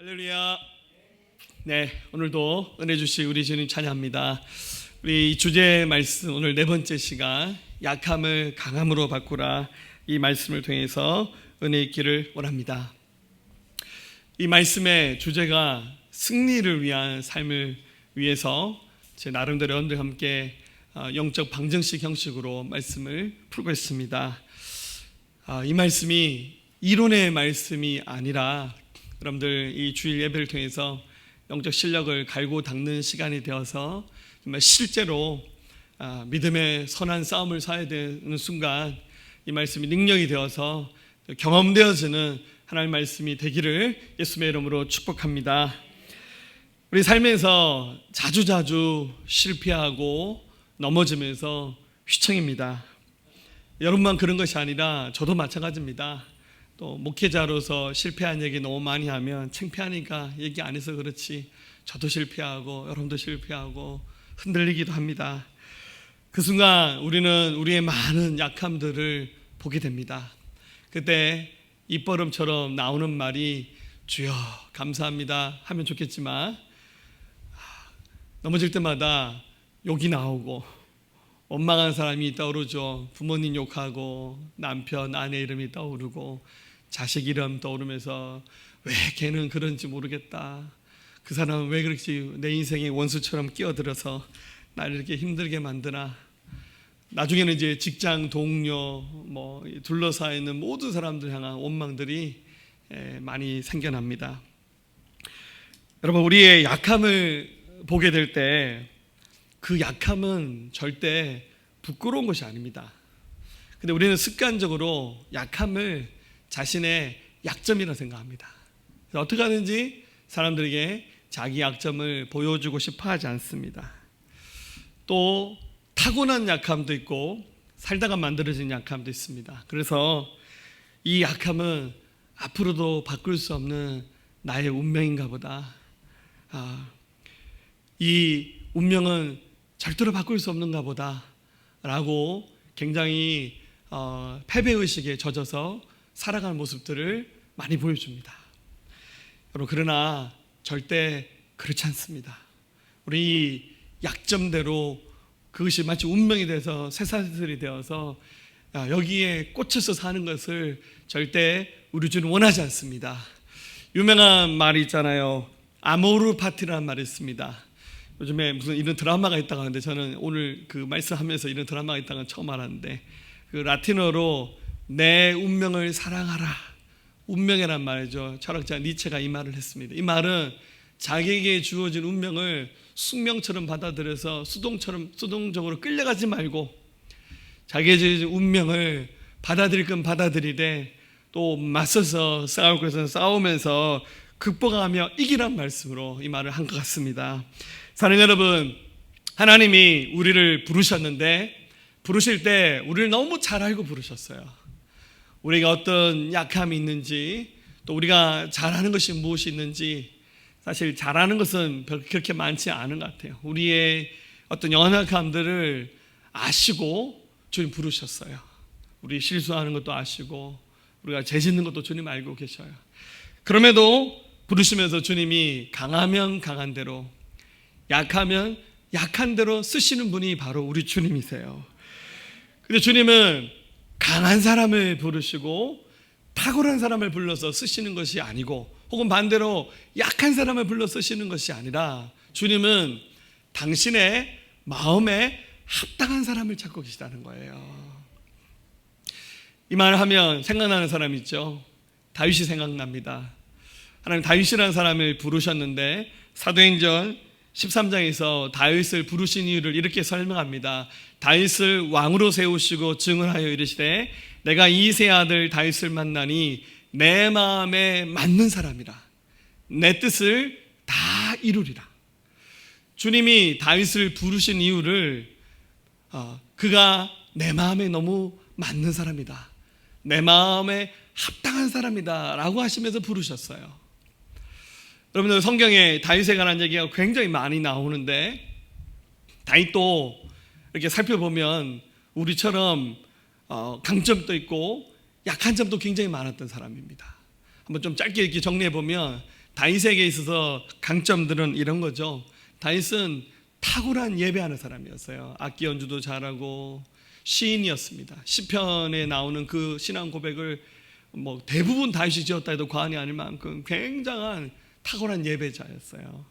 할렐루야. 네, 오늘도 은혜 주시 우리 주님 찬양합니다. 우리 주제 말씀 오늘 네 번째 시간 약함을 강함으로 바꾸라, 이 말씀을 통해서 은혜 있기를 원합니다. 이 말씀의 주제가 승리를 위한 삶을 위해서 제 나름대로 여러분들과 함께 영적 방정식 형식으로 말씀을 풀고 있습니다. 이 말씀이 이론의 말씀이 아니라 여러분들 이 주일 예배를 통해서 영적 실력을 갈고 닦는 시간이 되어서 정말 실제로 믿음의 선한 싸움을 사야 되는 순간 이 말씀이 능력이 되어서 경험되어지는 하나님의 말씀이 되기를 예수님의 이름으로 축복합니다. 우리 삶에서 자주자주 실패하고 넘어지면서 휘청입니다. 여러분만 그런 것이 아니라 저도 마찬가지입니다. 또 목회자로서 실패한 얘기 너무 많이 하면 창피하니까 얘기 안 해서 그렇지 저도 실패하고 여러분도 실패하고 흔들리기도 합니다. 그 순간 우리는 우리의 많은 약함들을 보게 됩니다. 그때 입버릇처럼 나오는 말이 주여 감사합니다 하면 좋겠지만 넘어질 때마다 욕이 나오고 원망한 사람이 떠오르죠. 부모님 욕하고 남편 아내 이름이 떠오르고 자식 이름 떠오르면서 왜 걔는 그런지 모르겠다, 그 사람은 왜 그렇게 내 인생의 원수처럼 끼어들어서 나를 이렇게 힘들게 만드나. 나중에는 이제 직장 동료 둘러싸여 있는 모든 사람들 향한 원망들이 많이 생겨납니다. 여러분, 우리의 약함을 보게 될 때 그 약함은 절대 부끄러운 것이 아닙니다. 근데 우리는 습관적으로 약함을 자신의 약점이라 생각합니다. 그래서 어떻게 하든지 사람들에게 자기 약점을 보여주고 싶어 하지 않습니다. 또 타고난 약함도 있고 살다가 만들어진 약함도 있습니다. 그래서 이 약함은 앞으로도 바꿀 수 없는 나의 운명인가 보다. 이 운명은 절대로 바꿀 수 없는가 보다 라고 굉장히 패배의식에 젖어서 살아가는 모습들을 많이 보여줍니다. 여러분, 그러나 절대 그렇지 않습니다. 우리 약점대로 그것이 마치 운명이 돼서 쇠사슬이 되어서 여기에 꽂혀서 사는 것을 절대 우리 주는 원하지 않습니다. 유명한 말이 있잖아요. 아모르 파티라는 말이 있습니다. 요즘에 무슨 이런 드라마가 있다고 하는데 저는 오늘 그 말씀하면서 이런 드라마가 있다는 건 처음 알았는데, 그 라틴어로 내 운명을 사랑하라, 운명이란 말이죠. 철학자 니체가 이 말을 했습니다. 이 말은 자기에게 주어진 운명을 숙명처럼 받아들여서 수동적으로 끌려가지 말고 자기의 주어진 운명을 받아들일 건 받아들이되 또 맞서서 싸울 것은 싸우면서 극복하며 이기란 말씀으로 이 말을 한 것 같습니다. 사랑하는 여러분, 하나님이 우리를 부르셨는데 부르실 때 우리를 너무 잘 알고 부르셨어요. 우리가 어떤 약함이 있는지, 또 우리가 잘하는 것이 무엇이 있는지, 사실 잘하는 것은 그렇게 많지 않은 것 같아요. 우리의 어떤 연약함들을 아시고 주님 부르셨어요. 우리 실수하는 것도 아시고 우리가 죄 짓는 것도 주님 알고 계셔요. 그럼에도 부르시면서 주님이 강하면 강한 대로, 약하면 약한 대로 쓰시는 분이 바로 우리 주님이세요. 근데 주님은 강한 사람을 부르시고 탁월한 사람을 불러서 쓰시는 것이 아니고, 혹은 반대로 약한 사람을 불러 쓰시는 것이 아니라 주님은 당신의 마음에 합당한 사람을 찾고 계시다는 거예요. 이 말을 하면 생각나는 사람이 있죠. 다윗이 생각납니다. 하나님 다윗이라는 사람을 부르셨는데 사도행전 13장에서 다윗을 부르신 이유를 이렇게 설명합니다. 다윗을 왕으로 세우시고 증언하여 이르시되 내가 이새의 아들 다윗을 만나니 내 마음에 맞는 사람이라, 내 뜻을 다 이루리라. 주님이 다윗을 부르신 이유를 그가 내 마음에 너무 맞는 사람이다, 내 마음에 합당한 사람이다 라고 하시면서 부르셨어요. 여러분들, 성경에 다윗에 관한 얘기가 굉장히 많이 나오는데 다윗도 이렇게 살펴보면 우리처럼 강점도 있고 약한 점도 굉장히 많았던 사람입니다. 한번 좀 짧게 이렇게 정리해 보면 다윗에게 있어서 강점들은 이런 거죠. 다윗은 탁월한 예배하는 사람이었어요. 악기 연주도 잘하고 시인이었습니다. 시편에 나오는 그 신앙 고백을 뭐 대부분 다윗이 지었다 해도 과언이 아닐 만큼 굉장한 탁월한 예배자였어요.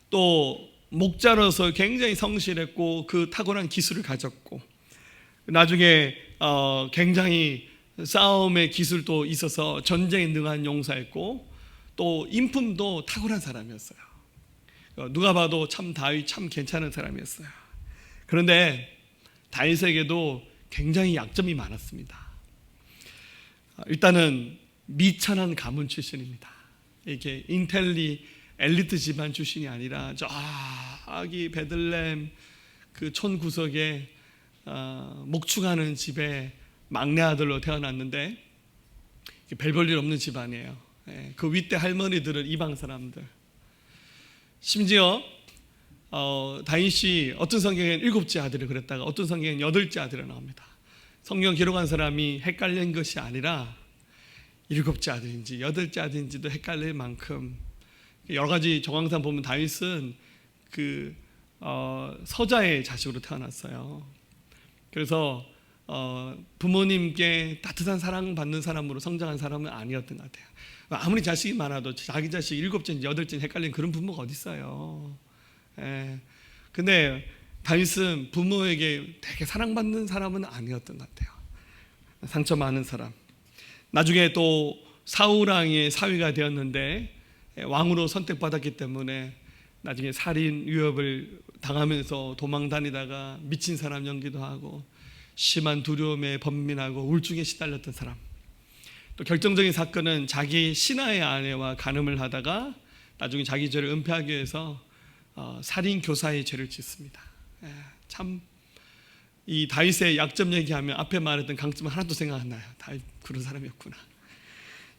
또 목자로서 굉장히 성실했고 그 탁월한 기술을 가졌고, 나중에 굉장히 싸움의 기술도 있어서 전쟁에 능한 용사였고, 또 인품도 탁월한 사람이었어요. 누가 봐도 참 다윗 참 괜찮은 사람이었어요. 그런데 다윗에게도 굉장히 약점이 많았습니다. 일단은 미천한 가문 출신입니다. 이게 엘리트 집안 출신이 아니라 저기 베들레헴 그 촌 구석에 목축하는 집에 막내 아들로 태어났는데 별 볼 일 없는 집안이에요. 그 윗대 할머니들은 이방 사람들. 심지어 다윗이 어떤 성경에는 7째 아들을 그랬다가 어떤 성경에는 8째 아들이 나옵니다. 성경 기록한 사람이 헷갈린 것이 아니라 7째 아들인지 8째 아들인지도 헷갈릴 만큼 여러 가지 정황상 보면 다윗은 그 서자의 자식으로 태어났어요. 그래서 부모님께 따뜻한 사랑받는 사람으로 성장한 사람은 아니었던 것 같아요. 아무리 자식이 많아도 자기 자식 7째인지 8째인지 헷갈리는 그런 부모가 어디 있어요. 근데 다윗은 부모에게 되게 사랑받는 사람은 아니었던 것 같아요. 상처 많은 사람. 나중에 또 사울 왕의 사위가 되었는데 왕으로 선택받았기 때문에 나중에 살인 위협을 당하면서 도망 다니다가 미친 사람 연기도 하고 심한 두려움에 번민하고 우울증에 시달렸던 사람. 또 결정적인 사건은 자기 신하의 아내와 간음을 하다가 나중에 자기 죄를 은폐하기 위해서 살인 교사의 죄를 짓습니다. 참 이 다윗의 약점 얘기하면 앞에 말했던 강점은 하나도 생각 안 나요. 다윗 그런 사람이었구나.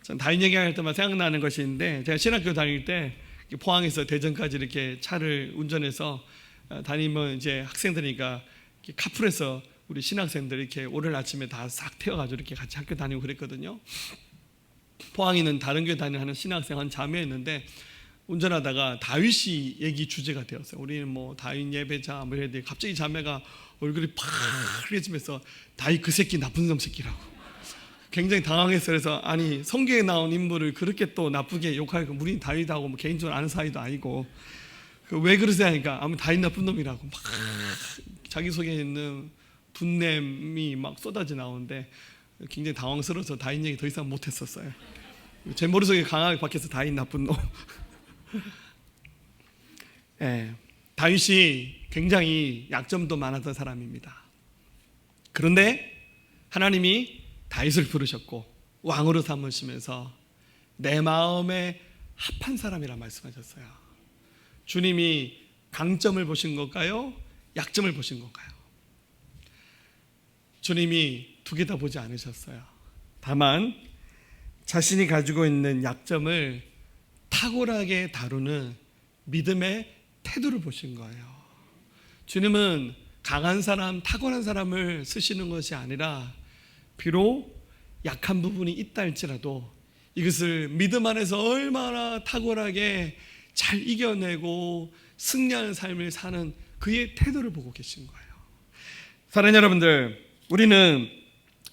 전 다윗 얘기할 때만 생각나는 것이 있는데, 제가 신학교 다닐 때 포항에서 대전까지 이렇게 차를 운전해서 다니면 이제 학생들이니까 카풀에서 우리 신학생들 이렇게 월요일 아침에 다 싹 태워가지고 이렇게 같이 학교 다니고 그랬거든요. 포항에 있는 다른 교회 다니는 신학생 한 자매였는데 운전하다가 다윗이 얘기 주제가 되었어요. 우리는 뭐 다윗 예배자 뭐 이랬는데 갑자기 자매가 얼굴이 파래지면서 다윗 그 새끼 나쁜 놈 새끼라고 굉장히 당황했어요. 그래서 아니 성경에 나온 인물을 그렇게 또 나쁘게 욕하니까 우리 다윗하고 뭐 개인적으로 아는 사이도 아니고 왜 그러세요 하니까 아무 다윗 나쁜 놈이라고 막 자기 속에 있는 분냄이 막 쏟아져 나오는데 굉장히 당황스러워서 다윗 얘기 더 이상 못했었어요. 제 머릿속에 강하게 박혀서 다윗 나쁜 놈. 다윗이 굉장히 약점도 많았던 사람입니다. 그런데 하나님이 다윗을 부르셨고 왕으로 삼으시면서 내 마음에 합한 사람이라 말씀하셨어요. 주님이 강점을 보신 걸까요? 약점을 보신 걸까요? 주님이 두 개 다 보지 않으셨어요. 다만 자신이 가지고 있는 약점을 탁월하게 다루는 믿음의 태도를 보신 거예요. 주님은 강한 사람, 탁월한 사람을 쓰시는 것이 아니라 비록 약한 부분이 있다 할지라도 이것을 믿음 안에서 얼마나 탁월하게 잘 이겨내고 승리하는 삶을 사는 그의 태도를 보고 계신 거예요. 사랑하는 여러분들, 우리는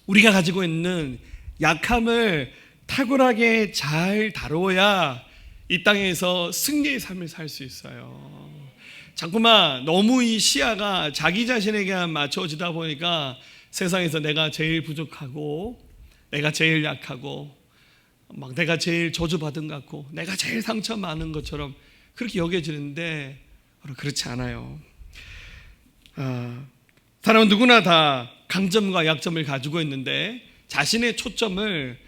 우리가 가지고 있는 약함을 탁월하게 잘 다루어야 이 땅에서 승리의 삶을 살 수 있어요. 자꾸만 너무 이 시야가 자기 자신에게만 맞춰지다 보니까 세상에서 내가 제일 부족하고 내가 제일 약하고 막 내가 제일 저주받은 것 같고 내가 제일 상처 많은 것처럼 그렇게 여겨지는데 그렇지 않아요. 사람은 누구나 다 강점과 약점을 가지고 있는데 자신의 초점을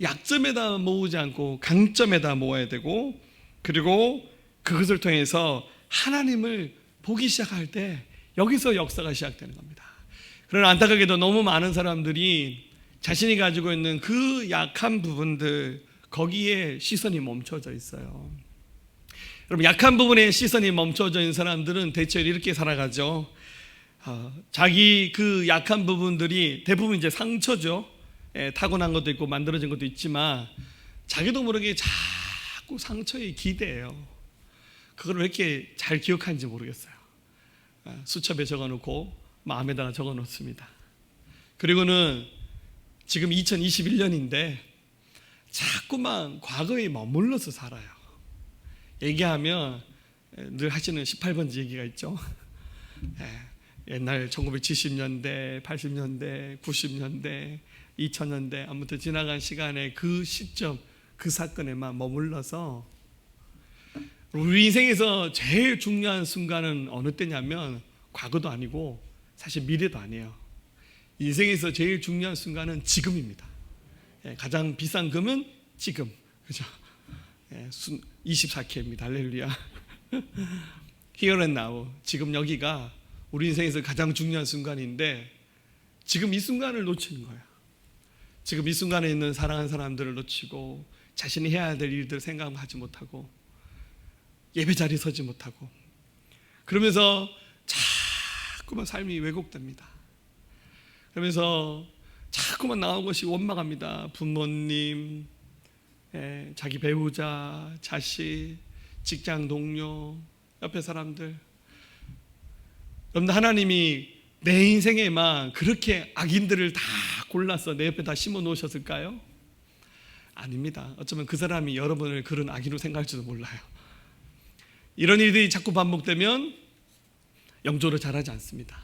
약점에다 모으지 않고 강점에다 모아야 되고, 그리고 그것을 통해서 하나님을 보기 시작할 때 여기서 역사가 시작되는 겁니다. 그러나 안타깝게도 너무 많은 사람들이 자신이 가지고 있는 그 약한 부분들 거기에 시선이 멈춰져 있어요. 여러분, 약한 부분에 시선이 멈춰져 있는 사람들은 대체 이렇게 살아가죠. 자기 그 약한 부분들이 대부분 이제 상처죠. 타고난 것도 있고 만들어진 것도 있지만 자기도 모르게 자꾸 자꾸 상처에 기대요. 그걸 왜 이렇게 잘 기억하는지 모르겠어요. 수첩에 적어놓고 마음에다가 적어놓습니다. 그리고는 지금 2021년인데 자꾸만 과거에 머물러서 살아요. 얘기하면 늘 하시는 18번지 얘기가 있죠. 옛날 1970년대, 80년대, 90년대, 2000년대 아무튼 지나간 시간에 그 시점, 그 사건에만 머물러서 우리 인생에서 제일 중요한 순간은 어느 때냐면 과거도 아니고 사실 미래도 아니에요. 인생에서 제일 중요한 순간은 지금입니다. 가장 비싼 금은 지금, 그죠? 24K입니다. 할렐루야. Here and now. 지금 여기가 우리 인생에서 가장 중요한 순간인데 지금 이 순간을 놓치는 거예요. 지금 이 순간에 있는 사랑하는 사람들을 놓치고 자신이 해야 될 일들을 생각하지 못하고 예배 자리에 서지 못하고 그러면서 자꾸만 삶이 왜곡됩니다. 그러면서 자꾸만 나온 것이 원망합니다. 부모님, 자기 배우자, 자식, 직장 동료, 옆에 사람들. 여러분들 하나님이 내 인생에만 그렇게 악인들을 다 골라서 내 옆에 다 심어 놓으셨을까요? 아닙니다. 어쩌면 그 사람이 여러분을 그런 악인으로 생각할지도 몰라요. 이런 일들이 자꾸 반복되면 영적으로 자라지 않습니다.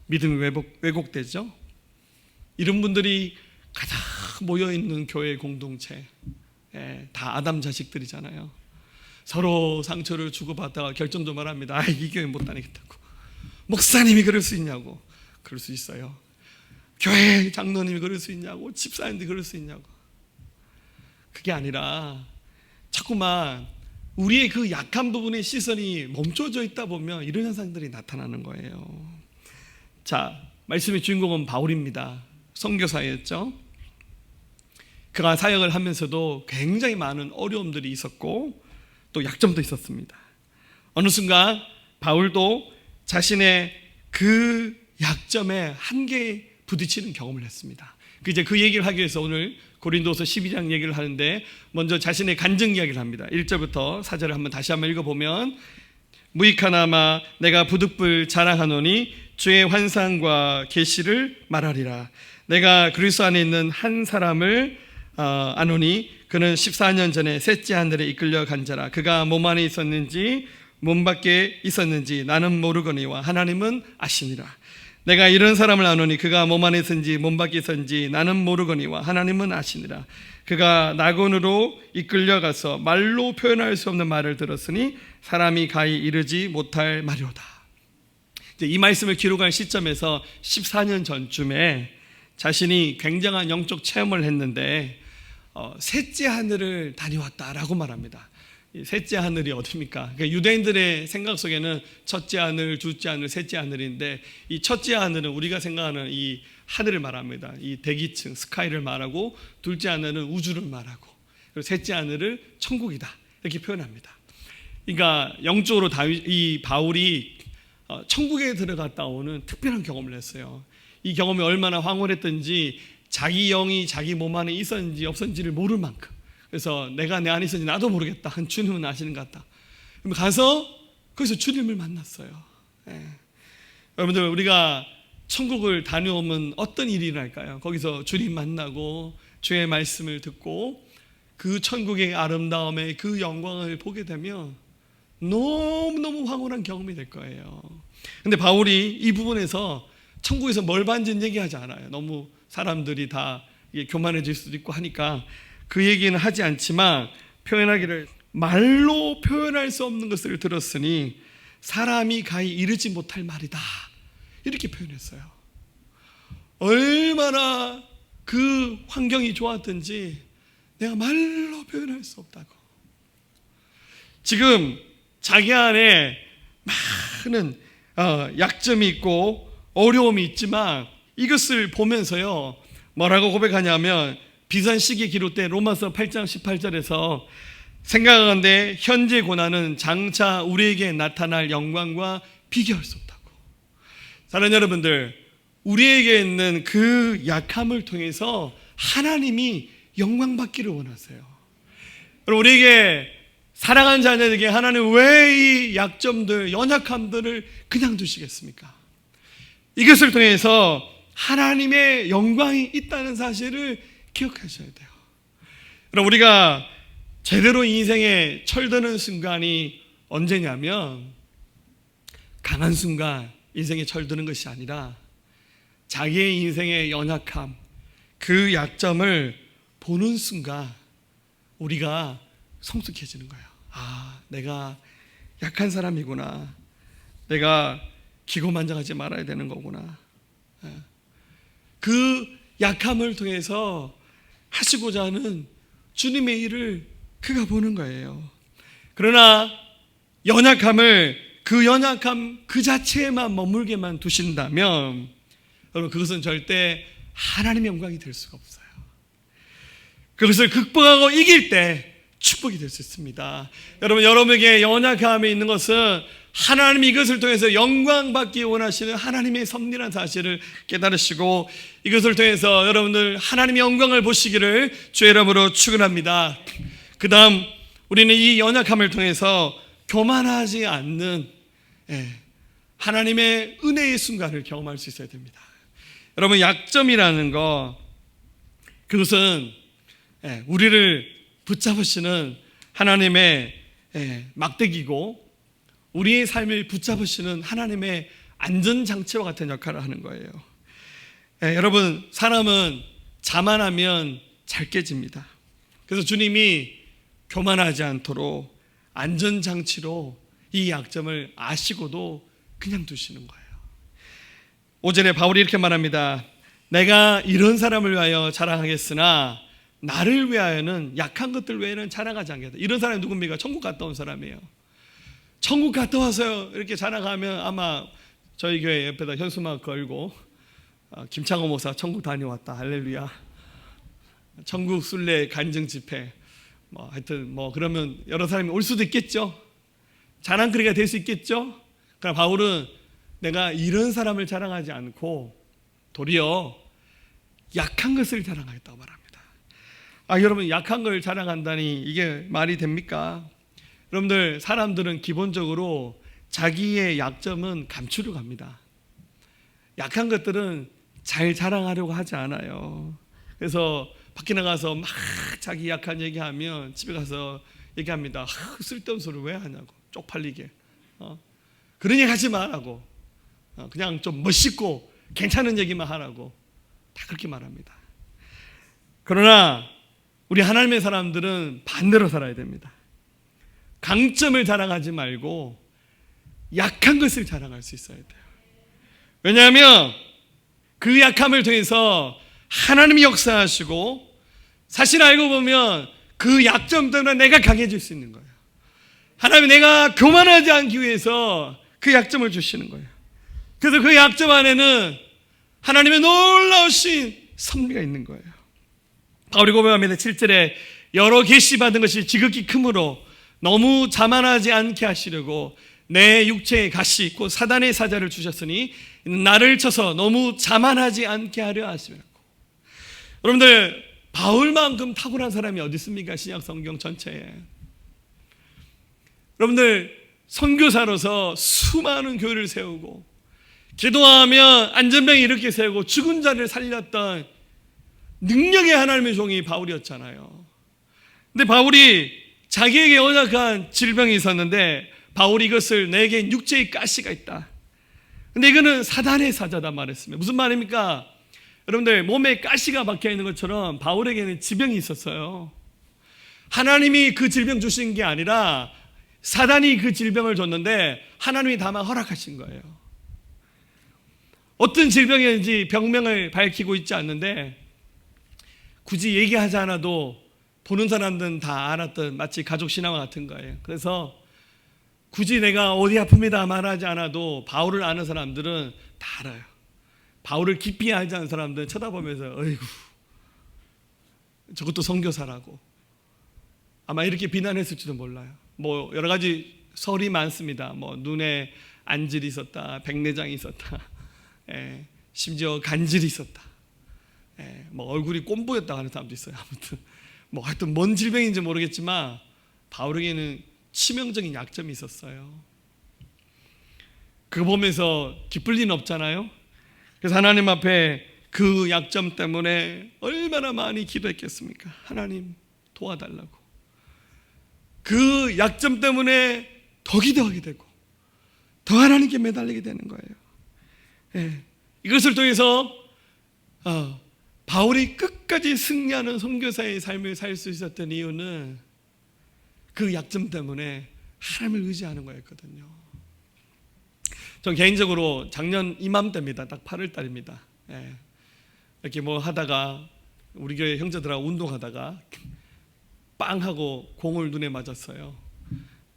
믿음이 왜곡되죠. 이런 분들이 가장 모여있는 교회 공동체, 다 아담 자식들이잖아요. 서로 상처를 주고받다가 결정도 말합니다. 이 교회 못 다니겠다고. 목사님이 그럴 수 있냐고. 그럴 수 있어요. 교회 장로님이 그럴 수 있냐고. 집사님들이 그럴 수 있냐고. 그게 아니라 자꾸만 우리의 그 약한 부분의 시선이 멈춰져 있다 보면 이런 현상들이 나타나는 거예요. 자, 말씀의 주인공은 바울입니다. 선교사였죠. 그가 사역을 하면서도 굉장히 많은 어려움들이 있었고 또 약점도 있었습니다. 어느 순간 바울도 자신의 그 약점에 한계에 부딪히는 경험을 했습니다. 이제 그 얘기를 하기 위해서 오늘 고린도서 12장 얘기를 하는데 먼저 자신의 간증 이야기를 합니다. 1절부터 4절을 한번 다시 한번 읽어보면 무익하나마 내가 부득불 자랑하노니 주의 환상과 계시를 말하리라. 내가 그리스도 안에 있는 한 사람을 아노니 그는 14년 전에 셋째 하늘에 이끌려 간 자라. 그가 몸 안에 있었는지 몸 밖에 있었는지 나는 모르거니와 하나님은 아시니라. 내가 이런 사람을 아노니 그가 몸 안에 있었는지 몸 밖에 있었는지 나는 모르거니와 하나님은 아시니라. 그가 낙원으로 이끌려가서 말로 표현할 수 없는 말을 들었으니 사람이 가히 이르지 못할 말이로다. 이제 이 말씀을 기록한 시점에서 14년 전쯤에 자신이 굉장한 영적 체험을 했는데 셋째 하늘을 다녀왔다라고 말합니다. 셋째 하늘이 어디입니까? 그러니까 유대인들의 생각 속에는 첫째 하늘, 둘째 하늘, 셋째 하늘인데 이 첫째 하늘은 우리가 생각하는 이 하늘을 말합니다. 이 대기층, 스카이를 말하고 둘째 하늘은 우주를 말하고 그리고 셋째 하늘을 천국이다 이렇게 표현합니다. 그러니까 영적으로 이 바울이 천국에 들어갔다 오는 특별한 경험을 했어요. 이 경험이 얼마나 황홀했던지 자기 영이 자기 몸 안에 있었는지 없었는지를 모를 만큼 그래서 내가 내 안에 있었는지 나도 모르겠다. 주님은 아시는 것 같다. 가서 거기서 주님을 만났어요. 여러분들 우리가 천국을 다녀오면 어떤 일이 일어날까요? 거기서 주님 만나고 주의 말씀을 듣고 그 천국의 아름다움에 그 영광을 보게 되면 너무너무 황홀한 경험이 될 거예요. 근데 바울이 이 부분에서 천국에서 뭘 봤는지는 얘기하지 않아요. 너무 사람들이 다 교만해질 수도 있고 하니까 그 얘기는 하지 않지만 표현하기를 말로 표현할 수 없는 것을 들었으니 사람이 가히 이르지 못할 말이다 이렇게 표현했어요. 얼마나 그 환경이 좋았든지 내가 말로 표현할 수 없다고. 지금 자기 안에 많은 약점이 있고 어려움이 있지만 이것을 보면서요 뭐라고 고백하냐면 비산시기에 기록된 로마서 8장 18절에서 생각하건대 현재 고난은 장차 우리에게 나타날 영광과 비교할 수 없다고. 사랑하는 여러분들, 우리에게 있는 그 약함을 통해서 하나님이 영광 받기를 원하세요. 우리에게 사랑하는 자녀에게 하나님 왜 이 약점들, 연약함들을 그냥 두시겠습니까? 이것을 통해서 하나님의 영광이 있다는 사실을 기억하셔야 돼요. 그럼 우리가 제대로 인생에 철드는 순간이 언제냐면, 강한 순간 인생에 철드는 것이 아니라 자기의 인생의 연약함, 그 약점을 보는 순간 우리가 성숙해지는 거예요. 아, 내가 약한 사람이구나. 내가 기고만장하지 말아야 되는 거구나. 그 약함을 통해서 하시고자 하는 주님의 일을 그가 보는 거예요. 그러나 그 연약함 그 자체에만 머물게만 두신다면 여러분, 그것은 절대 하나님의 영광이 될 수가 없어요. 그것을 극복하고 이길 때 축복이 될 수 있습니다. 여러분에게 연약함이 있는 것은 하나님이 이것을 통해서 영광 받기 원하시는 하나님의 섭리란 사실을 깨달으시고, 이것을 통해서 여러분들 하나님의 영광을 보시기를 주의 이름으로 축원합니다. 그 다음 우리는 이 연약함을 통해서 교만하지 않는 하나님의 은혜의 순간을 경험할 수 있어야 됩니다. 여러분, 약점이라는 거, 그것은 우리를 붙잡으시는 하나님의 막대기고, 우리의 삶을 붙잡으시는 하나님의 안전장치와 같은 역할을 하는 거예요. 여러분, 사람은 자만하면 잘 깨집니다. 그래서 주님이 교만하지 않도록 안전장치로 이 약점을 아시고도 그냥 두시는 거예요. 5절에 바울이 이렇게 말합니다. 내가 이런 사람을 위하여 자랑하겠으나 나를 위하여는 약한 것들 외에는 자랑하지 않겠다. 이런 사람이 누굽니까? 천국 갔다 온 사람이에요. 천국 갔다 와서 이렇게 자랑하면 아마 저희 교회 옆에다 현수막 걸고 김창호 목사 천국 다녀왔다, 할렐루야, 천국 순례 간증 집회, 하여튼 그러면 여러 사람이 올 수도 있겠죠. 자랑거리가 될 수 있겠죠. 그러나 바울은 내가 이런 사람을 자랑하지 않고 도리어 약한 것을 자랑하겠다고 말합니다. 여러분, 약한 걸 자랑한다니 이게 말이 됩니까? 여러분들, 사람들은 기본적으로 자기의 약점은 감추려고 합니다. 약한 것들은 잘 자랑하려고 하지 않아요. 그래서 밖에 나가서 막 자기 약한 얘기하면 집에 가서 얘기합니다. 쓸데없는 소리 왜 하냐고, 쪽팔리게. 그런 얘기 하지 말라고. 그냥 좀 멋있고 괜찮은 얘기만 하라고. 다 그렇게 말합니다. 그러나 우리 하나님의 사람들은 반대로 살아야 됩니다. 강점을 자랑하지 말고 약한 것을 자랑할 수 있어야 돼요. 왜냐하면 그 약함을 통해서 하나님이 역사하시고, 사실 알고 보면 그 약점 때문에 내가 강해질 수 있는 거예요. 하나님이 내가 교만하지 않기 위해서 그 약점을 주시는 거예요. 그래서 그 약점 안에는 하나님의 놀라우신 섭리가 있는 거예요. 바울이 고백합니다. 7절에 여러 계시 받은 것이 지극히 크므로 너무 자만하지 않게 하시려고 내 육체에 가시 곧 사단의 사자를 주셨으니 나를 쳐서 너무 자만하지 않게 하려 하시라고. 여러분들, 바울만큼 탁월한 사람이 어디 있습니까? 신약 성경 전체에. 여러분들, 선교사로서 수많은 교회를 세우고 기도하면 안전병 이렇게 세우고 죽은 자를 살렸던 능력의 하나님의 종이 바울이었잖아요. 근데 바울이 자기에게 연약한 질병이 있었는데, 바울이 이것을 내게 육체의 가시가 있다. 근데 이거는 사단의 사자다 말했습니다. 무슨 말입니까? 여러분들, 몸에 가시가 박혀 있는 것처럼 바울에게는 지병이 있었어요. 하나님이 그 질병 주신 게 아니라 사단이 그 질병을 줬는데 하나님이 다만 허락하신 거예요. 어떤 질병인지 병명을 밝히고 있지 않는데 굳이 얘기하지 않아도 보는 사람들은 다 알았던 마치 가족 신화와 같은 거예요. 그래서 굳이 내가 어디 아픕니다 말하지 않아도 바울을 아는 사람들은 다 알아요. 바울을 깊이 알지 않은 사람들은 쳐다보면서 어이구, 저것도 선교사라고 아마 이렇게 비난했을지도 몰라요. 여러 가지 설이 많습니다. 눈에 안질이 있었다, 백내장이 있었다, 심지어 간질이 있었다, 얼굴이 꼼보였다 하는 사람도 있어요. 아무튼 하여튼 뭔 질병인지 모르겠지만 바울에게는 치명적인 약점이 있었어요. 그거 보면서 기쁠 리는 없잖아요. 그래서 하나님 앞에 그 약점 때문에 얼마나 많이 기도했겠습니까? 하나님 도와달라고. 그 약점 때문에 더 기도하게 되고 더 하나님께 매달리게 되는 거예요. 이것을 통해서 바울이 끝까지 승리하는 선교사의 삶을 살 수 있었던 이유는 그 약점 때문에 하나님을 의지하는 거였거든요. 전 개인적으로 작년 이맘때입니다. 딱 8월 달입니다. 이렇게 뭐 하다가 우리 교회 형제들하고 운동하다가 빵 하고 공을 눈에 맞았어요.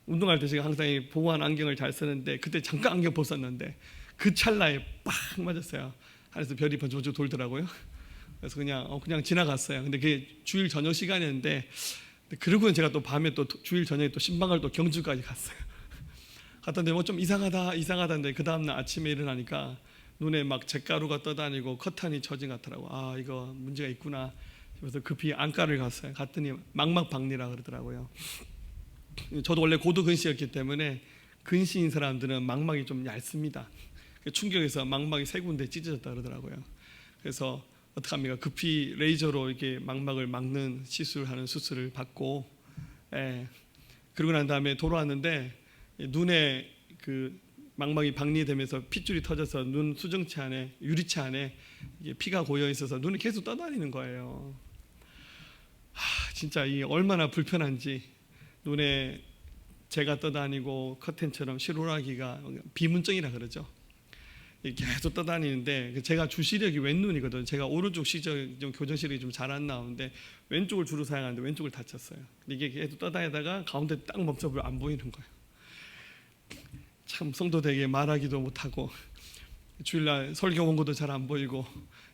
운동할 때 제가 항상 보호한 안경을 잘 쓰는데 그때 잠깐 안경 벗었는데 그 찰나에 빵 맞았어요. 하늘에서 별이 번쩍번쩍 돌더라고요. 그래서 그냥 지나갔어요. 근데 그게 주일 저녁 시간이었는데 그러고는 제가 또 밤에 또 주일 저녁에 또 신방을 또 경주까지 갔어요. 갔던데 뭐 좀 이상하다는데 그 다음날 아침에 일어나니까 눈에 막 잿가루가 떠다니고 커튼이 젖은 것 같더라고. 아, 이거 문제가 있구나. 그래서 급히 안과를 갔어요. 갔더니 망막박리라 그러더라고요. 저도 원래 고도근시였기 때문에 근시인 사람들은 망막이 좀 얇습니다. 충격에서 망막이 3군데 찢어졌다 그러더라고요. 그래서 어떡합니까? 급히 레이저로 이렇게 망막을 막는 시술하는 수술을 받고, 그러고 난 다음에 돌아왔는데 눈에 그 망막이 박리되면서 핏줄이 터져서 눈 수정체 안에 유리체 안에 피가 고여 있어서 눈이 계속 떠다니는 거예요. 진짜 이 얼마나 불편한지. 눈에 재가 떠다니고 커튼처럼 실오라기가 비문증이라 그러죠. 계속 떠다니는데 제가 주시력이 왼눈이거든요. 제가 오른쪽 시력 좀 교정시력이 좀 잘 안 나오는데 왼쪽을 주로 사용하는데 왼쪽을 다쳤어요. 이게 계속 떠다니다가 가운데 딱 멈춰버려 안 보이는 거예요. 참 성도되게 말하기도 못하고 주일날 설교 원고도 잘 안 보이고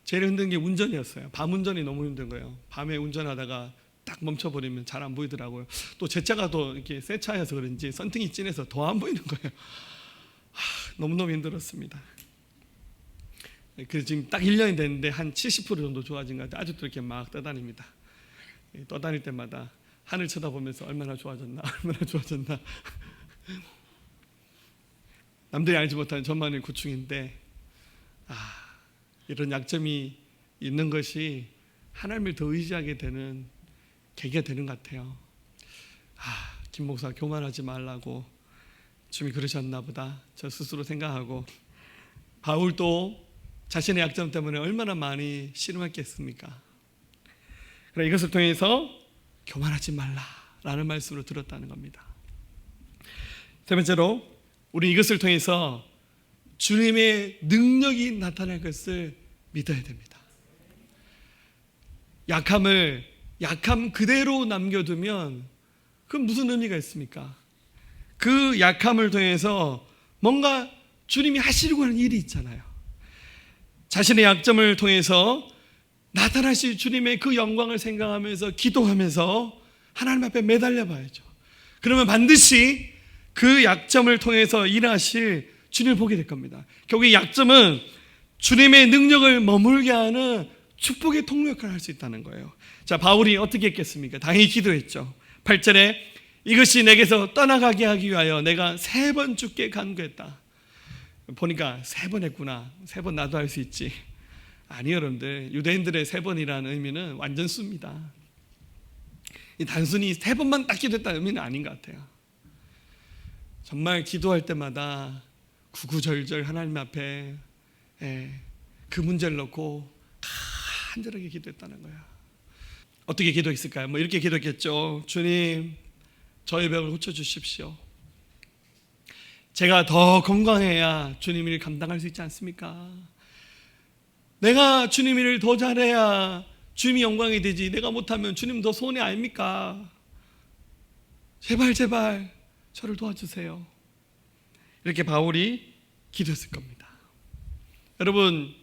제일 힘든 게 운전이었어요. 밤 운전이 너무 힘든 거예요. 밤에 운전하다가 딱 멈춰버리면 잘 안 보이더라고요. 또 제 차가 또 이렇게 새 차여서 그런지 선팅이 진해서 더 안 보이는 거예요. 너무너무 힘들었습니다. 그래서 지금 딱 1년이 됐는데 한 70% 정도 좋아진 것 같아요. 아직도 이렇게 막 떠다닙니다. 떠다닐 때마다 하늘 쳐다보면서 얼마나 좋아졌나 남들이 알지 못하는 저만의 고충인데 이런 약점이 있는 것이 하나님을 더 의지하게 되는 계기가 되는 것 같아요. 김 목사 교만하지 말라고 주님이 그러셨나 보다 저 스스로 생각하고, 바울도 자신의 약점 때문에 얼마나 많이 씨름했겠습니까? 그래 이것을 통해서 교만하지 말라라는 말씀으로 들었다는 겁니다. 세 번째로 우리 이것을 통해서 주님의 능력이 나타날 것을 믿어야 됩니다. 약함 그대로 남겨두면 그건 무슨 의미가 있습니까? 그 약함을 통해서 뭔가 주님이 하시려고 하는 일이 있잖아요. 자신의 약점을 통해서 나타나실 주님의 그 영광을 생각하면서 기도하면서 하나님 앞에 매달려 봐야죠. 그러면 반드시 그 약점을 통해서 일하실 주님을 보게 될 겁니다. 결국 이 약점은 주님의 능력을 머물게 하는 축복의 통로 역할을 할 수 있다는 거예요. 자, 바울이 어떻게 했겠습니까? 당연히 기도했죠. 8절에 이것이 내게서 떠나가게 하기 위하여 내가 3번 주께 간구했다. 보니까 3번 했구나. 3번 나도 할 수 있지. 아니요, 여러분들. 유대인들의 3번이라는 의미는 완전 씁니다. 단순히 3번만 딱 기도했다는 의미는 아닌 것 같아요. 정말 기도할 때마다 구구절절 하나님 앞에 그 문제를 놓고 간절하게 기도했다는 거야. 어떻게 기도했을까요? 이렇게 기도했겠죠. 주님, 저의 병을 고쳐주십시오. 제가 더 건강해야 주님 일 감당할 수 있지 않습니까? 내가 주님 일을 더 잘해야 주님이 영광이 되지. 내가 못하면 주님 더 손해 아닙니까? 제발 저를 도와주세요. 이렇게 바울이 기도했을 겁니다. 여러분,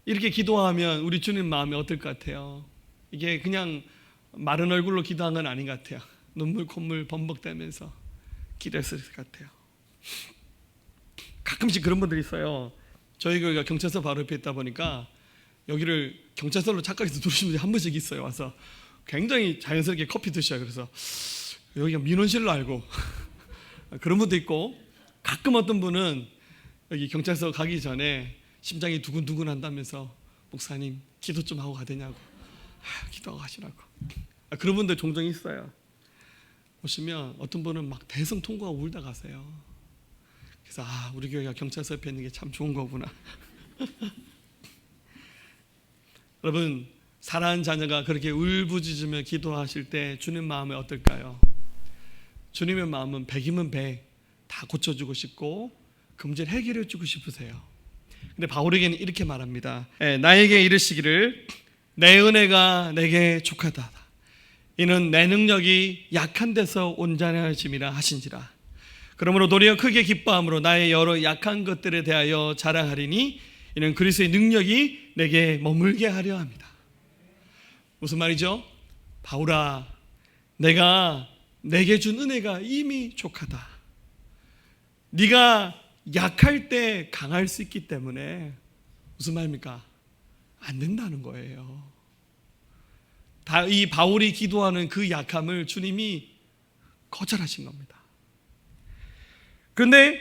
이렇게 기도하면 우리 주님 마음이 어떨 것 같아요? 이게 그냥 마른 얼굴로 기도한 건 아닌 것 같아요. 눈물 콧물 범벅대면서 기도했을 것 같아요. 가끔씩 그런 분들이 있어요. 저희 교회가 경찰서 바로 옆에 있다 보니까 여기를 경찰서로 착각해서 들으시는 분들이 한 번씩 있어요. 와서 굉장히 자연스럽게 커피 드셔요. 그래서 여기가 민원실로 알고 그런 분도 있고, 가끔 어떤 분은 여기 경찰서 가기 전에 심장이 두근두근 한다면서 목사님 기도 좀 하고 가되냐고. 기도하고 가시라고. 그런 분들 종종 있어요. 보시면 어떤 분은 막 대성 통곡하고 울다 가세요. 그래서 우리 교회가 경찰서 옆에 있는 게 참 좋은 거구나. 여러분, 사랑하는 자녀가 그렇게 울부짖으며 기도하실 때 주님 마음이 어떨까요? 주님의 마음은 100이면 100 다 고쳐주고 싶고 그 문제를 해결해 주고 싶으세요. 근데 바울에게는 이렇게 말합니다. 나에게 이르시기를 내 은혜가 내게 족하다. 이는 내 능력이 약한 데서 온전해짐이라 하신지라. 그러므로 도리어 크게 기뻐함으로 나의 여러 약한 것들에 대하여 자랑하리니 이는 그리스도의 능력이 내게 머물게 하려 합니다. 무슨 말이죠? 바울아, 내가 내게 준 은혜가 이미 족하다. 네가 약할 때 강할 수 있기 때문에 무슨 말입니까? 안 된다는 거예요. 이 바울이 기도하는 그 약함을 주님이 거절하신 겁니다. 그런데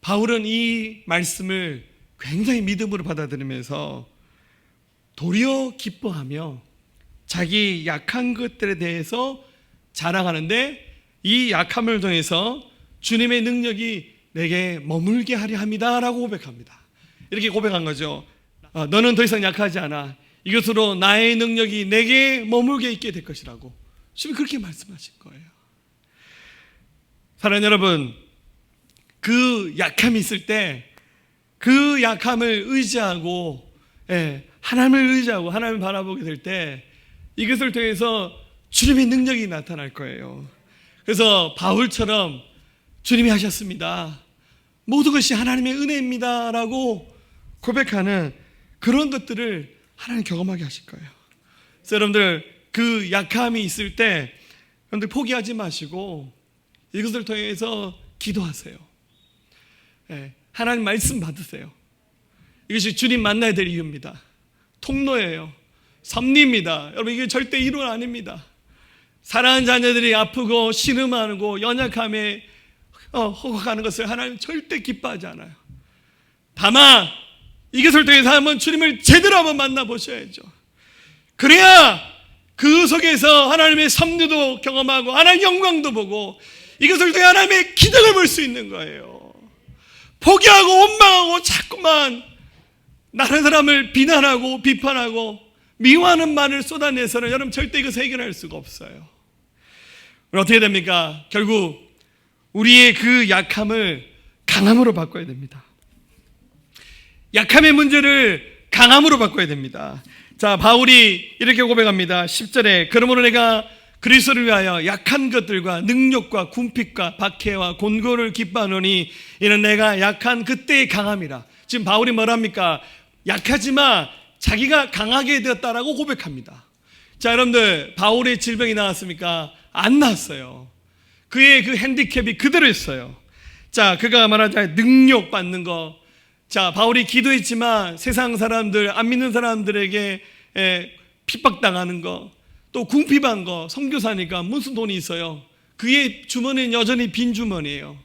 바울은 이 말씀을 굉장히 믿음으로 받아들이면서 도리어 기뻐하며 자기 약한 것들에 대해서 자랑하는데, 이 약함을 통해서 주님의 능력이 내게 머물게 하려 합니다 라고 고백합니다. 이렇게 고백한 거죠. 너는 더 이상 약하지 않아. 이것으로 나의 능력이 내게 머물게 있게 될 것이라고 주님이 그렇게 말씀하신 거예요. 사랑하는 여러분, 그 약함이 있을 때 그 약함을 의지하고, 하나님을 의지하고 하나님을 바라보게 될 때 이것을 통해서 주님의 능력이 나타날 거예요. 그래서 바울처럼 주님이 하셨습니다, 모든 것이 하나님의 은혜입니다 라고 고백하는 그런 것들을 하나님 경험하게 하실 거예요. 그래서 여러분들, 그 약함이 있을 때 여러분들 포기하지 마시고 이것을 통해서 기도하세요. 하나님 말씀 받으세요. 이것이 주님 만나야 될 이유입니다. 통로예요. 섭리입니다. 여러분, 이게 절대 이론 아닙니다. 사랑하는 자녀들이 아프고 신음하고 연약함에 허각하는 것을 하나님 절대 기뻐하지 않아요. 다만 이것을 통해서 한번 주님을 제대로 한번 만나보셔야죠. 그래야 그 속에서 하나님의 섭리도 경험하고 하나님의 영광도 보고 이것을 통해 하나님의 기적을 볼 수 있는 거예요. 포기하고 원망하고 자꾸만 다른 사람을 비난하고 비판하고 미워하는 말을 쏟아내서는 여러분 절대 이것을 해결할 수가 없어요. 어떻게 됩니까? 결국 우리의 그 약함을 강함으로 바꿔야 됩니다. 약함의 문제를 강함으로 바꿔야 됩니다. 자, 바울이 이렇게 고백합니다. 10절에 그러므로 내가 그리스도를 위하여 약한 것들과 능력과 궁핍과 박해와 곤고를 기뻐하노니 이는 내가 약한 그때의 강함이라. 지금 바울이 뭐랍니까? 약하지만 자기가 강하게 되었다라고 고백합니다. 자, 여러분들, 바울의 질병이 나왔습니까? 안 나왔어요. 그의 그 핸디캡이 그대로 있어요. 자, 그가 말하자 능력 받는 거. 자, 바울이 기도했지만 세상 사람들, 안 믿는 사람들에게 핍박당하는 거, 또 궁핍한 거. 선교사니까 무슨 돈이 있어요? 그의 주머니는 여전히 빈 주머니예요.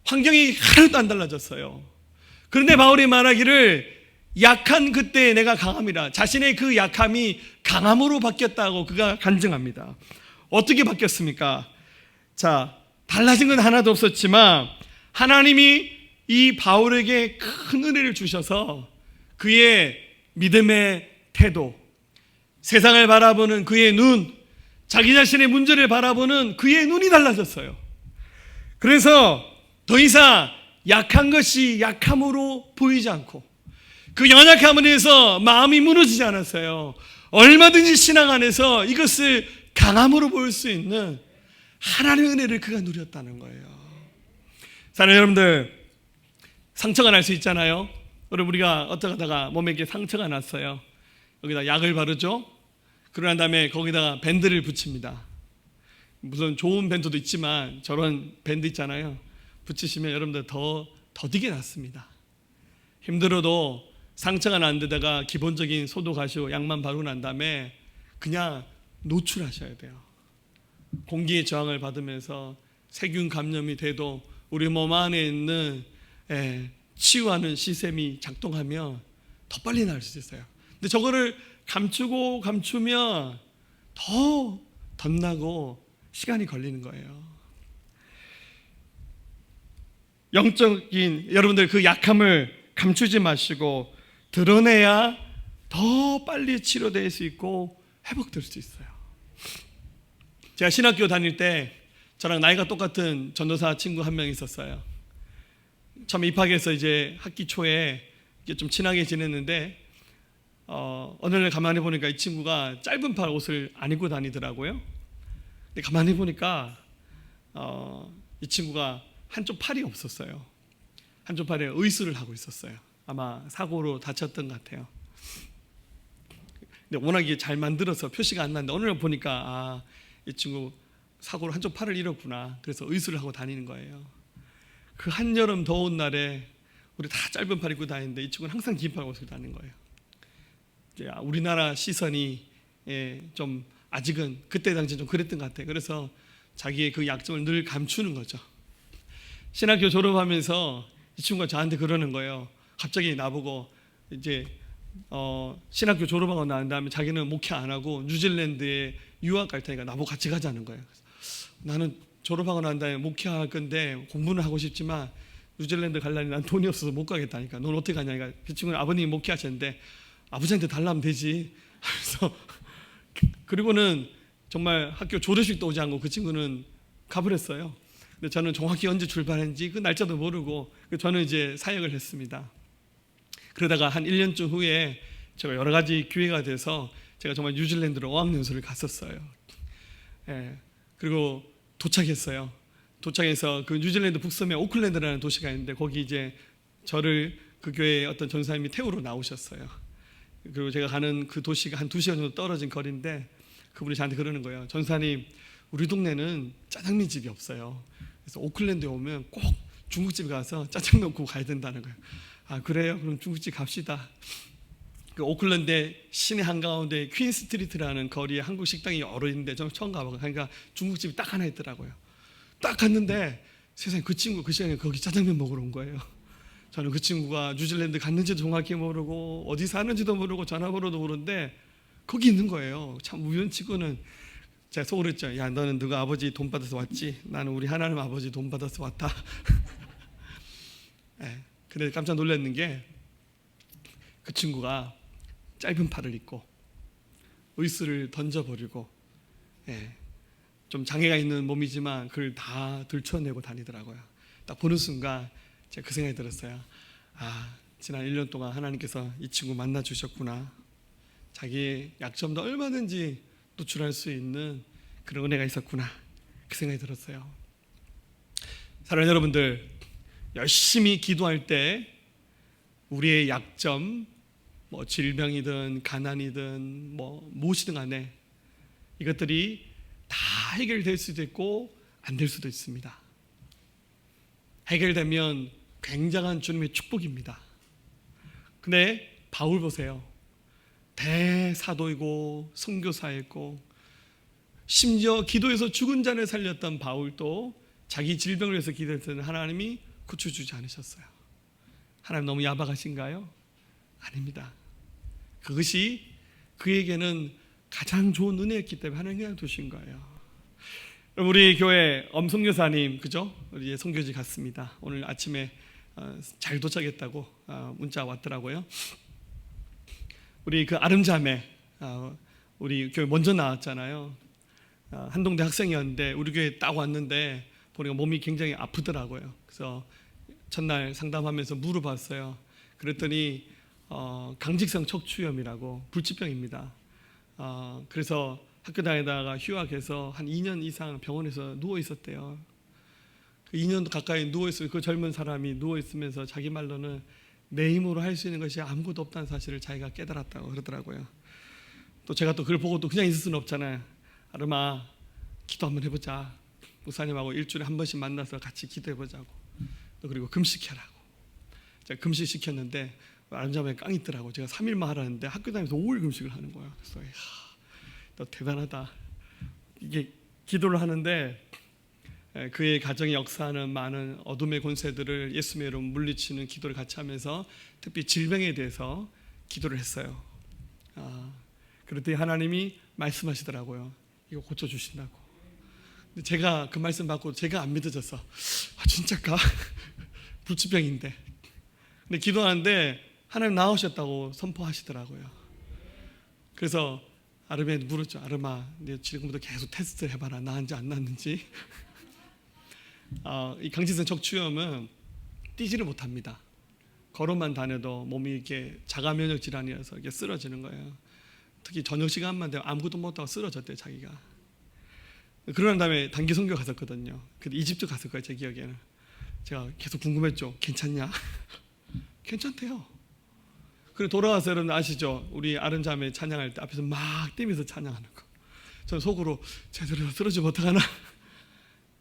환경이 하나도 안 달라졌어요. 그런데 바울이 말하기를 약한 그때에 내가 강함이라. 자신의 그 약함이 강함으로 바뀌었다고 그가 간증합니다. 어떻게 바뀌었습니까? 자, 달라진 건 하나도 없었지만 하나님이 이 바울에게 큰 은혜를 주셔서 그의 믿음의 태도, 세상을 바라보는 그의 눈, 자기 자신의 문제를 바라보는 그의 눈이 달라졌어요. 그래서 더 이상 약한 것이 약함으로 보이지 않고 그 연약함을 인해서 마음이 무너지지 않았어요. 얼마든지 신앙 안에서 이것을 강함으로 볼 수 있는 하나님의 은혜를 그가 누렸다는 거예요. 사랑하는 여러분들, 상처가 날 수 있잖아요. 우리가 어쩌다가 몸에 이렇게 상처가 났어요. 여기다 약을 바르죠. 그러고 난 다음에 거기다가 밴드를 붙입니다. 무슨 좋은 밴드도 있지만 저런 밴드 있잖아요. 붙이시면 여러분들 더 더디게 낫습니다. 힘들어도 상처가 난 데다가 기본적인 소독하시고 약만 바르고 난 다음에 그냥 노출하셔야 돼요. 공기의 저항을 받으면서 세균 감염이 돼도 우리 몸 안에 있는 치유하는 시스템이 작동하면 더 빨리 나을 수 있어요. 근데 저거를 감추면 더 덧나고 시간이 걸리는 거예요. 영적인 여러분들 그 약함을 감추지 마시고 드러내야 더 빨리 치료될 수 있고 회복될 수 있어요. 제가 신학교 다닐 때 저랑 나이가 똑같은 전도사 친구 한 명 있었어요. 처음 입학해서 이제 학기 초에 좀 친하게 지냈는데 어느 날 가만히 보니까 이 친구가 짧은 팔 옷을 안 입고 다니더라고요. 근데 가만히 보니까 이 친구가 한쪽 팔이 없었어요. 한쪽 팔에 의수를 하고 있었어요. 아마 사고로 다쳤던 것 같아요. 근데 워낙에 잘 만들어서 표시가 안 나는데 어느 날 보니까 이 친구 사고로 한쪽 팔을 잃었구나. 그래서 의수를 하고 다니는 거예요. 그 한여름 더운 날에 우리 다 짧은 팔 입고 다니는데 이 친구는 항상 긴 팔 옷을 다니는 거예요. 우리나라 시선이 좀 아직은 그때 당시 좀 그랬던 것 같아요. 그래서 자기의 그 약점을 늘 감추는 거죠. 신학교 졸업하면서 이 친구가 저한테 그러는 거예요. 갑자기 나보고 이제 신학교 졸업하고 난 다음에 자기는 목회 안 하고 뉴질랜드에 유학 갈 테니까 나보고 같이 가자는 거예요. 나는 졸업하고 난 다음에 목회할 건데 공부는 하고 싶지만 뉴질랜드 가려니 난 돈이 없어서 못 가겠다니까. 넌 어떻게 가냐니까. 그 친구는 아버님이 목회하셨는데 아버지한테 달라면 되지. 그래서 그리고는 정말 학교 졸업식도 오지 않고 그 친구는 가버렸어요. 근데 저는 정확히 언제 출발했는지 그 날짜도 모르고 저는 이제 사역을 했습니다. 그러다가 한 1년쯤 후에 제가 여러 가지 기회가 돼서 제가 정말 뉴질랜드로 어학연수를 갔었어요. 그리고 도착했어요. 도착해서 그 뉴질랜드 북섬에 오클랜드라는 도시가 있는데 거기 이제 저를 그 교회의 어떤 전사님이 태우러 나오셨어요. 그리고 제가 가는 그 도시가 한 2시간 정도 떨어진 거리인데 그분이 저한테 그러는 거예요. 전사님, 우리 동네는 짜장면 집이 없어요. 그래서 오클랜드에 오면 꼭 중국집에 가서 짜장면 먹고 가야 된다는 거예요. 아, 그래요? 그럼 중국집 갑시다. 그 오클랜드 시내 한가운데 퀸 스트리트라는 거리에 한국 식당이 여러 있는데 저 처음 가봐요. 그러니까 중국집이 딱 하나 있더라고요. 딱 갔는데 세상에 그 친구 그 시간에 거기 짜장면 먹으러 온 거예요. 저는 그 친구가 뉴질랜드 갔는지도 정확히 모르고 어디 사는지도 모르고 전화번호도 모르는데 거기 있는 거예요. 참 우연치고는 제가 속으로 했죠. 야, 너는 누가 아버지 돈 받아서 왔지? 나는 우리 하나님 아버지 돈 받아서 왔다. 근데 깜짝 놀랐는 게 그 친구가 짧은 팔을 입고 의수를 던져버리고 좀 장애가 있는 몸이지만 그걸 다 들춰내고 다니더라고요. 딱 보는 순간 제가 그 생각이 들었어요. 지난 1년 동안 하나님께서 이 친구 만나 주셨구나. 자기의 약점도 얼마든지 노출할 수 있는 그런 은혜가 있었구나. 그 생각이 들었어요. 사랑하는 여러분들, 열심히 기도할 때 우리의 약점, 질병이든 가난이든 무엇이든 간에 이것들이 다 해결될 수도 있고 안 될 수도 있습니다. 해결되면 굉장한 주님의 축복입니다. 근데 바울 보세요. 대사도이고 선교사였고 심지어 기도에서 죽은 자를 살렸던 바울도 자기 질병을 위해서 기도할 때는 하나님이 고쳐주지 않으셨어요. 하나님 너무 야박하신가요? 아닙니다. 그것이 그에게는 가장 좋은 은혜였기 때문에 하나님 그냥 두신 거예요. 우리 교회 엄성교사님, 그죠? 우리 이제 선교지 갔습니다. 오늘 아침에 잘 도착했다고 문자 왔더라고요. 우리 그 아름자매, 우리 교회 먼저 나왔잖아요. 한동대 학생이었는데 우리 교회 딱 왔는데 보니까 몸이 굉장히 아프더라고요. 그래서 첫날 상담하면서 물어봤어요. 그랬더니 강직성 척추염이라고 불치병입니다. 그래서 학교 다니다가 휴학해서 한 2년 이상 병원에서 누워 있었대요. 그 2년 가까이 누워 있을 그 젊은 사람이 누워 있으면서 자기 말로는 내 힘으로 할 수 있는 것이 아무것도 없다는 사실을 자기가 깨달았다고 그러더라고요. 또 제가 또 그걸 보고 또 그냥 있을 수는 없잖아요. 아름아, 기도 한번 해보자. 목사님하고 일주일에 한 번씩 만나서 같이 기도해보자고. 또 그리고 금식해라고. 제가 금식 시켰는데 아름자매가 깡 있더라고. 제가 3일만 하라는데 학교 다니면서 5일 금식을 하는 거예요. 그래서 너 대단하다. 이게 기도를 하는데 그의 가정에 역사하는 많은 어둠의 권세들을 예수님의 이름 물리치는 기도를 같이 하면서 특히 질병에 대해서 기도를 했어요. 그랬더니 하나님이 말씀하시더라고요. 이거 고쳐주신다고. 근데 제가 그 말씀 받고 제가 안 믿어졌어. 진짜까? 불치병인데. 근데 기도하는데 하나님 나으셨다고 선포하시더라고요. 그래서 아름이한테 물었죠. 아름아, 네 지금부터 계속 테스트 해봐라. 나은지 안 나았는지. 이 강진성 척추염은 뛰지를 못합니다. 걸어만 다녀도 몸이 이렇게 자가 면역 질환이어서 이게 쓰러지는 거예요. 특히 저녁 시간만 되면 아무것도 못하고 쓰러졌대요, 자기가. 그러는 다음에 단기 선교 갔었거든요. 근데 이집트 갔을 거예요, 제 기억에는. 제가 계속 궁금했죠. 괜찮냐? 괜찮대요. 그래 돌아와서 여러분 아시죠? 우리 아름자매 찬양할 때 앞에서 막 뛰면서 찬양하는 거. 저는 속으로 제대로 쓰러지면 어떡하나?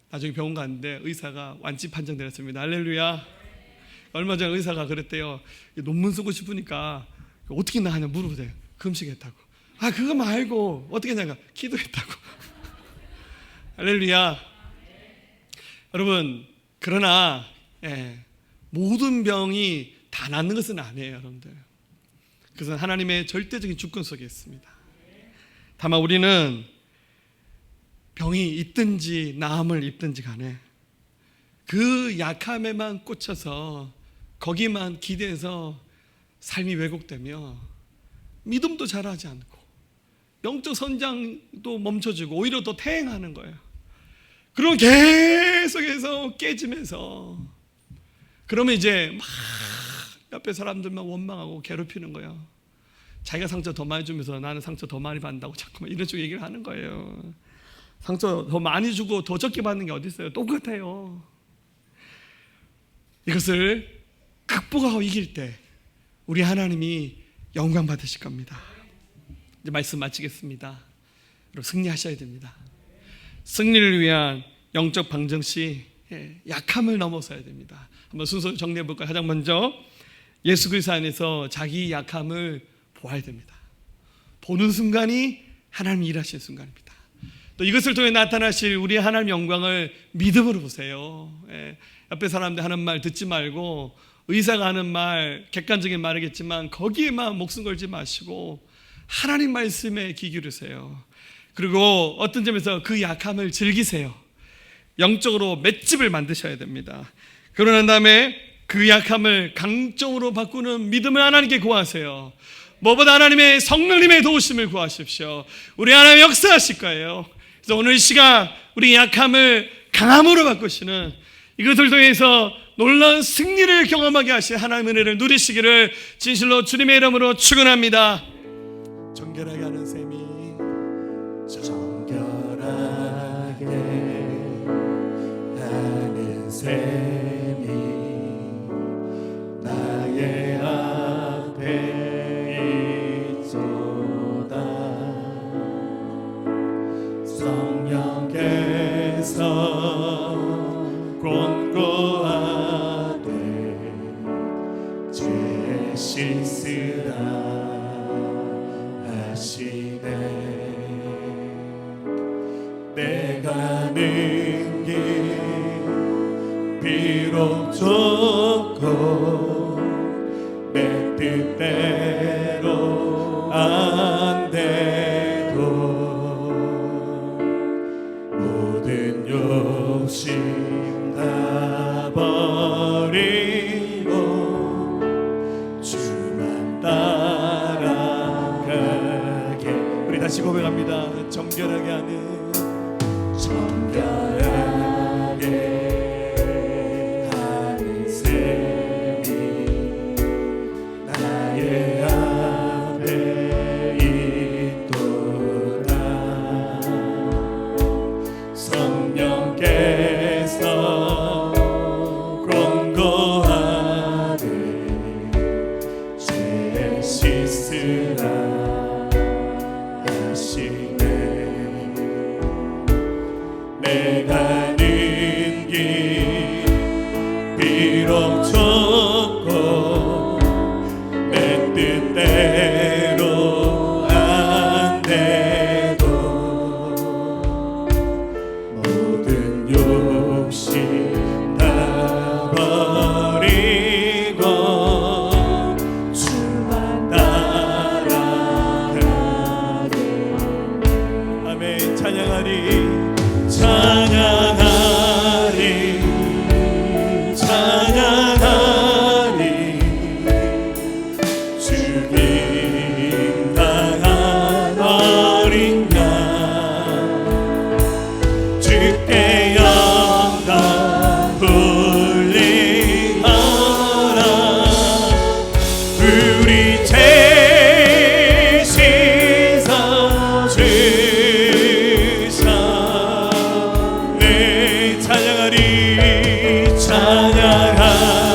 나중에 병원 갔는데 의사가 완치 판정 내렸습니다. 할렐루야. 얼마 전에 의사가 그랬대요. 논문 쓰고 싶으니까 어떻게 나가냐 물어보세요. 금식했다고. 그거 말고 어떻게 하냐가 기도했다고. 할렐루야. 여러분 그러나 모든 병이 다 낫는 것은 아니에요, 여러분들. 그것은 하나님의 절대적인 주권 속에 있습니다. 다만 우리는 병이 있든지 나음을 입든지 간에 그 약함에만 꽂혀서 거기만 기대해서 삶이 왜곡되며 믿음도 자라지 않고 영적 선장도 멈춰지고 오히려 더 퇴행하는 거예요. 그럼 계속해서 깨지면서 그러면 이제 막 옆에 사람들만 원망하고 괴롭히는 거예요. 자기가 상처 더 많이 주면서 나는 상처 더 많이 받는다고 자꾸만 이런 식으로 얘기를 하는 거예요. 상처 더 많이 주고 더 적게 받는 게 어디 있어요? 똑같아요. 이것을 극복하고 이길 때 우리 하나님이 영광 받으실 겁니다. 이제 말씀 마치겠습니다. 여러분 승리하셔야 됩니다. 승리를 위한 영적 방정시 약함을 넘어서야 됩니다. 한번 순서를 정리해 볼까요? 가장 먼저 예수 그리스도 안에서 자기 약함을 보아야 됩니다. 보는 순간이 하나님이 일하시는 순간입니다. 또 이것을 통해 나타나실 우리 하나님 영광을 믿음으로 보세요. 옆에 사람들 하는 말 듣지 말고 의사가 하는 말 객관적인 말이겠지만 거기에만 목숨 걸지 마시고 하나님 말씀에 귀 기울이세요. 그리고 어떤 점에서 그 약함을 즐기세요. 영적으로 맷집을 만드셔야 됩니다. 그러고 난 다음에 그 약함을 강점으로 바꾸는 믿음을 하나님께 구하세요. 무엇보다 하나님의 성령님의 도우심을 구하십시오. 우리 하나님 역사하실 거예요. 그래서 오늘 이 시간 우리 약함을 강함으로 바꾸시는 이것을 통해서 놀라운 승리를 경험하게 하신 하나님의 은혜를 누리시기를 진실로 주님의 이름으로 축원합니다. 정결하게 하는 셈이 정결하게 하는 셈이 나의 앞에 있도다. 성령께서 권고하되 죄 씻으라 하시네. 내가 가는 길 비록 좁고 내 뜻대로 안 돼도 모든 욕심 다 버리고 주만 따라가게. 우리 다시 고백합니다. 정결하게 하는 정결하게 하는 셈이 나의 앞에 있도다. 성령께서 권고하되 죄 씻으라 하시네.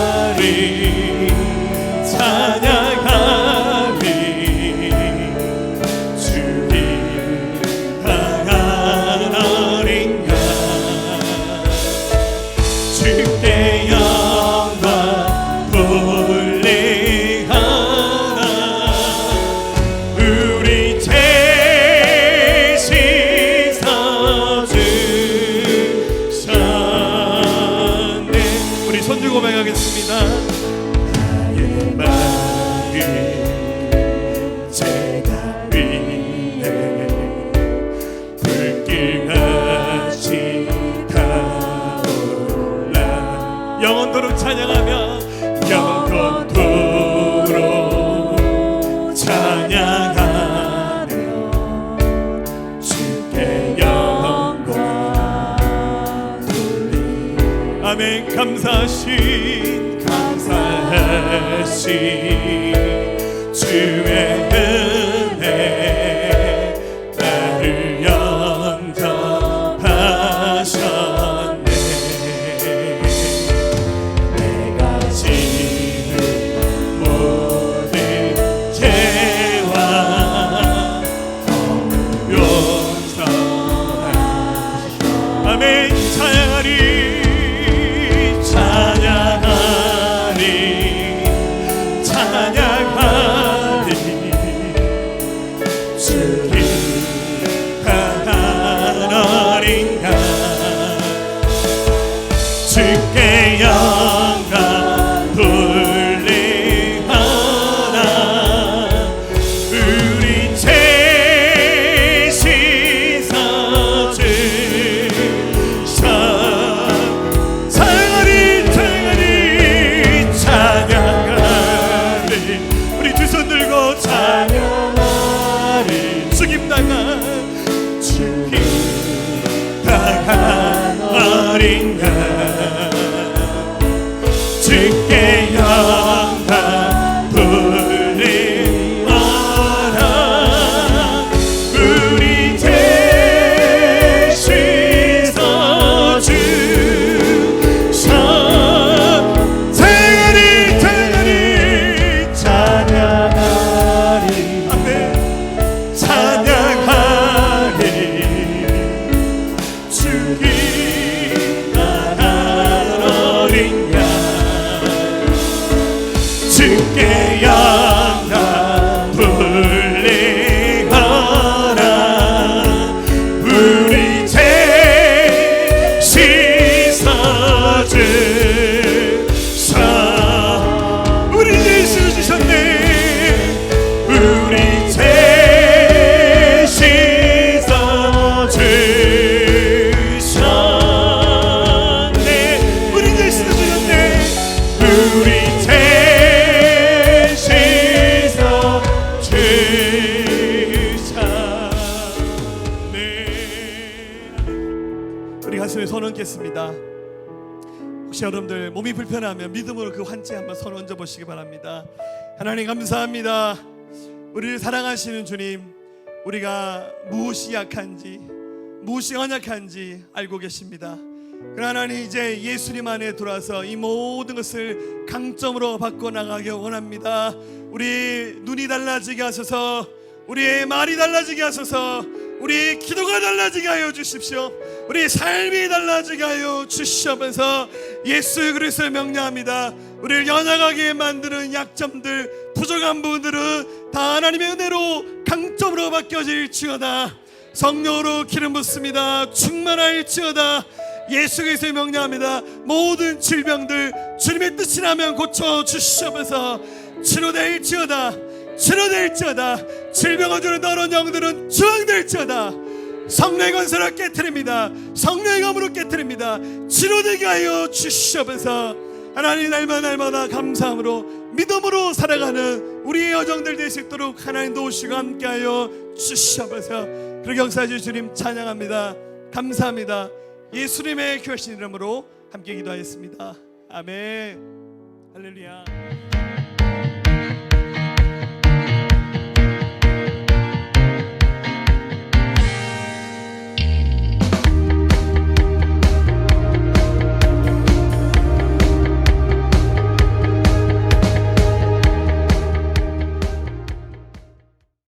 찬양하리 찬양하리 주님 강한 어린 양 주께 영광 돌리하라 우리 죄 씻어주셨네. 우리 손 들고 고백하겠습니다. 나의 마음 제가 위해 불길같이 타올라 영원토록 찬양하며 영원토록 찬양하며 주께 영광 돌리 아멘. 감사하신 주의 은혜 나를 영접하셨네. 내가 지은 모든 죄와 용서하셨네. 아멘. 찬양하리 주님 강한 어린 양 주께 영광 돌리하라 우리 죄 씻어주셨네. 찬양하리 우리 두 손 들고 찬양하리 죽임 당한 어린 양 주께 영광 돌리어라 우리 죄 씻어주셨네. 찬양하리 찬양하리 주님 강한 어린 양 주께 영광 돌리어라 우리 죄 씻어주셨네. 우리 죄 씻어주셨네. 우리 죄 씻어주셨네. 우리 죄 씻어주셨네. 우리 죄 씻어주셨네. 우리 가슴에 손 얹겠습니다. 혹시 여러분들 몸이 불편하면 믿음으로 그 환자에 한번 손 얹어 보시기 바랍니다. 하나님 감사합니다. 우리를 사랑하시는 주님, 우리가 무엇이 약한지 무엇이 언약한지 알고 계십니다. 그러나 하나님 이제 예수님 안에 들어와서 이 모든 것을 강점으로 바꿔나가기 원합니다. 우리 눈이 달라지게 하소서, 우리의 말이 달라지게 하소서, 우리 기도가 달라지게 하여 주십시오. 우리 삶이 달라지게 하여 주시면서 예수 그리스도의 명령합니다. 우리를 연약하게 만드는 약점들, 부족한 부분들은 다 하나님의 은혜로 강점으로 바뀌어질지어다. 성령으로 기름 붓습니다. 충만할지어다. 예수 그리스도의 명령합니다. 모든 질병들 주님의 뜻이 나면 고쳐주시면서 치료될지어다. 치료될지어다. 질병을 주는 더러운 영들은 주황될지어다. 성령의 권세로 깨트립니다. 성령의 검으로 깨트립니다. 치료되게 하여 주시옵소서. 하나님 날마다 감사함으로 믿음으로 살아가는 우리의 여정들 될 수 있도록 하나님 도우시고 함께하여 주시옵소서. 그렇게 역사해 주신 주님 찬양합니다. 감사합니다. 예수님의 귀하신 이름으로 함께 기도하였습니다. 아멘. 할렐루야.